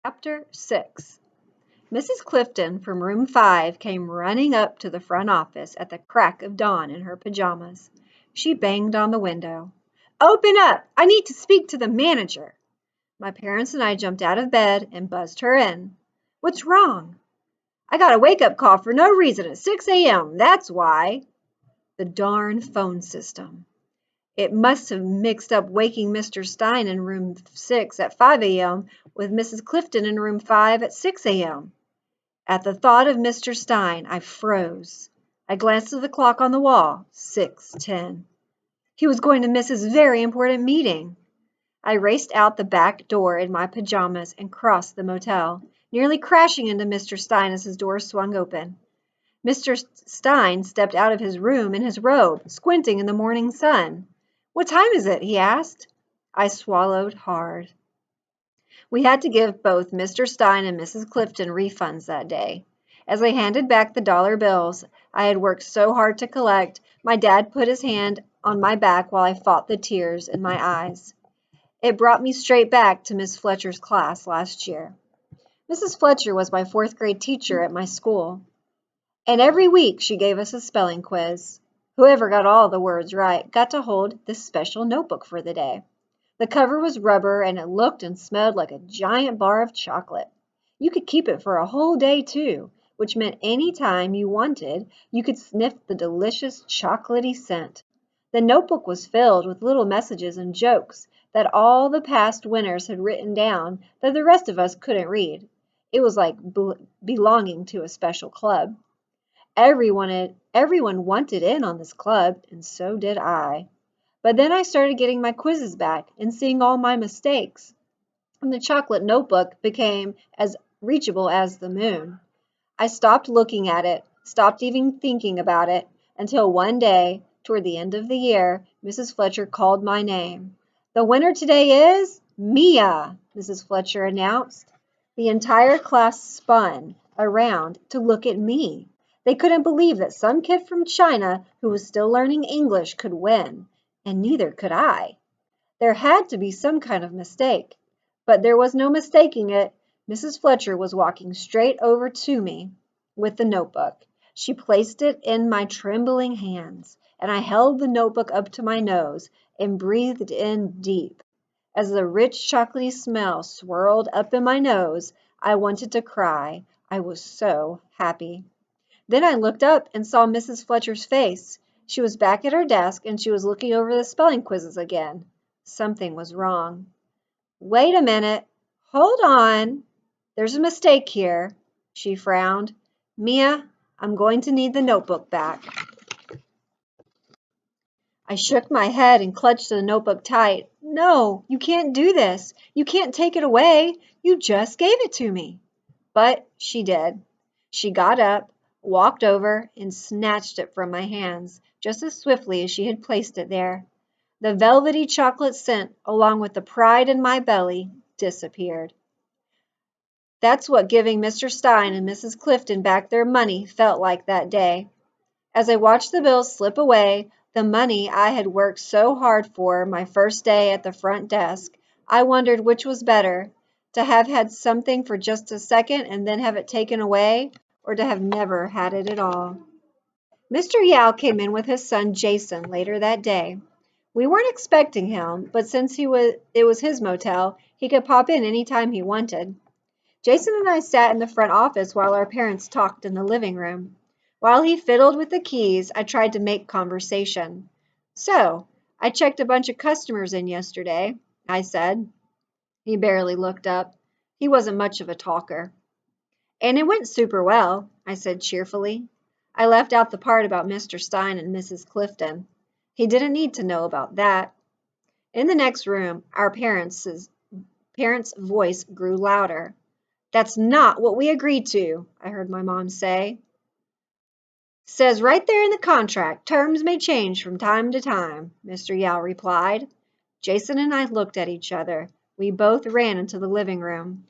Chapter 6. Mrs. Clifton from room 5 came running up to the front office at the crack of dawn in her pajamas. She banged on the window. "Open up! I need to speak to the manager." My parents and I jumped out of bed and buzzed her in. "What's wrong?" "I got a wake-up call for no reason at 6 a.m. That's why." The darn phone system. It must have mixed up waking Mr. Stein in room 6 at 5 a.m. with Mrs. Clifton in room 5 at 6 a.m. At the thought of Mr. Stein, I froze. I glanced at the clock on the wall. 6:10. He was going to miss his very important meeting. I raced out the back door in my pajamas and crossed the motel, nearly crashing into Mr. Stein as his door swung open. Mr. Stein stepped out of his room in his robe, squinting in the morning sun. "What time is it?" he asked. I swallowed hard. We had to give both Mr. Stein and Mrs. Clifton refunds that day. As I handed back the dollar bills I had worked so hard to collect, my dad put his hand on my back while I fought the tears in my eyes. It brought me straight back to Miss Fletcher's class last year. Mrs. Fletcher was my fourth grade teacher at my school, and every week she gave us a spelling quiz. Whoever got all the words right got to hold this special notebook for the day. The cover was rubber and it looked and smelled like a giant bar of chocolate. You could keep it for a whole day too, which meant any time you wanted, you could sniff the delicious chocolatey scent. The notebook was filled with little messages and jokes that all the past winners had written down that the rest of us couldn't read. It was like belonging to a special club. Everyone wanted in on this club, and so did I. But then I started getting my quizzes back and seeing all my mistakes, and the chocolate notebook became as reachable as the moon. I stopped looking at it, stopped even thinking about it, until one day, toward the end of the year, Mrs. Fletcher called my name. "The winner today is Mia," Mrs. Fletcher announced. The entire class spun around to look at me. They couldn't believe that some kid from China who was still learning English could win, and neither could I. There had to be some kind of mistake, but there was no mistaking it. Mrs. Fletcher was walking straight over to me with the notebook. She placed it in my trembling hands, and I held the notebook up to my nose and breathed in deep. As the rich chocolatey smell swirled up in my nose, I wanted to cry. I was so happy. Then I looked up and saw Mrs. Fletcher's face. She was back at her desk and she was looking over the spelling quizzes again. Something was wrong. "Wait a minute. Hold on. There's a mistake here." She frowned. "Mia, I'm going to need the notebook back." I shook my head and clutched the notebook tight. "No, you can't do this. You can't take it away. You just gave it to me." But she did. She got up, walked over, and snatched it from my hands, just as swiftly as she had placed it there. The velvety chocolate scent, along with the pride in my belly, disappeared. That's what giving Mr. Stein and Mrs. Clifton back their money felt like that day. As I watched the bills slip away, the money I had worked so hard for my first day at the front desk, I wondered which was better, to have had something for just a second and then have it taken away, or to have never had it at all. Mr. Yao came in with his son Jason later that day. We weren't expecting him, but since it was his motel, he could pop in any time he wanted. Jason and I sat in the front office while our parents talked in the living room. While he fiddled with the keys, I tried to make conversation. "So, I checked a bunch of customers in yesterday," I said. He barely looked up. He wasn't much of a talker. "And it went super well," I said cheerfully. I left out the part about Mr. Stein and Mrs. Clifton. He didn't need to know about that. In the next room, our parents' voice grew louder. "That's not what we agreed to," I heard my mom say. "Says right there in the contract, terms may change from time to time," Mr. Yao replied. Jason and I looked at each other. We both ran into the living room.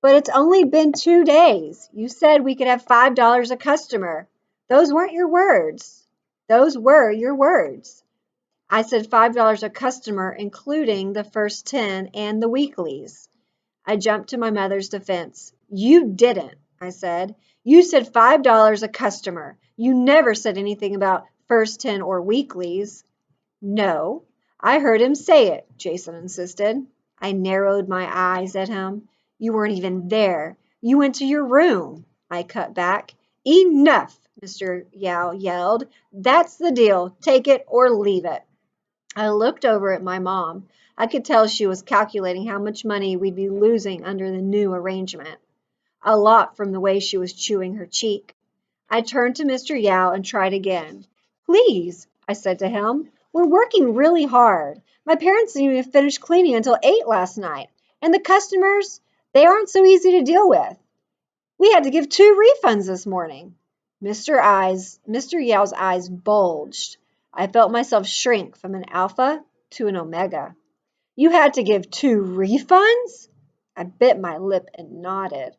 "But it's only been 2 days. You said we could have $5 a customer. Those weren't your words." "Those were your words." "I said $5 a customer, including the first 10 and the weeklies." I jumped to my mother's defense. You didn't, I said. You said $5 a customer. You never said anything about first 10 or weeklies. No, I heard him say it, Jason insisted. I narrowed my eyes at him. You weren't even there. You went to your room, I cut back. Enough, Mr. Yao yelled. That's the deal. Take it or leave it. I looked over at my mom. I could tell she was calculating how much money we'd be losing under the new arrangement. A lot from the way she was chewing her cheek. I turned to Mr. Yao and tried again. Please, I said to him, we're working really hard. My parents didn't even finish cleaning until 8 last night. And the customers, they aren't so easy to deal with. We had to give 2 refunds this morning. Mr. Yao's eyes bulged. I felt myself shrink from an alpha to an omega. You had to give 2 refunds? I bit my lip and nodded.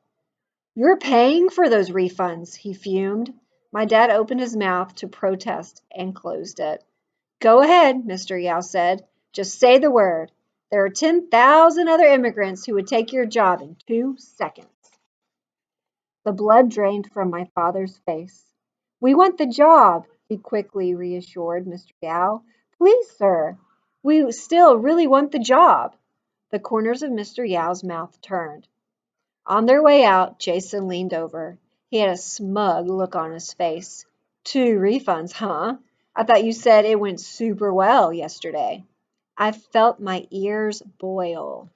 You're paying for those refunds, he fumed. My dad opened his mouth to protest and closed it. Go ahead, Mr. Yao said. Just say the word. There are 10,000 other immigrants who would take your job in 2 seconds. The blood drained from my father's face. We want the job, he quickly reassured Mr. Yao. Please, sir, we still really want the job. The corners of Mr. Yao's mouth turned. On their way out, Jason leaned over. He had a smug look on his face. 2 refunds, huh? I thought you said it went super well yesterday. I felt my ears boil.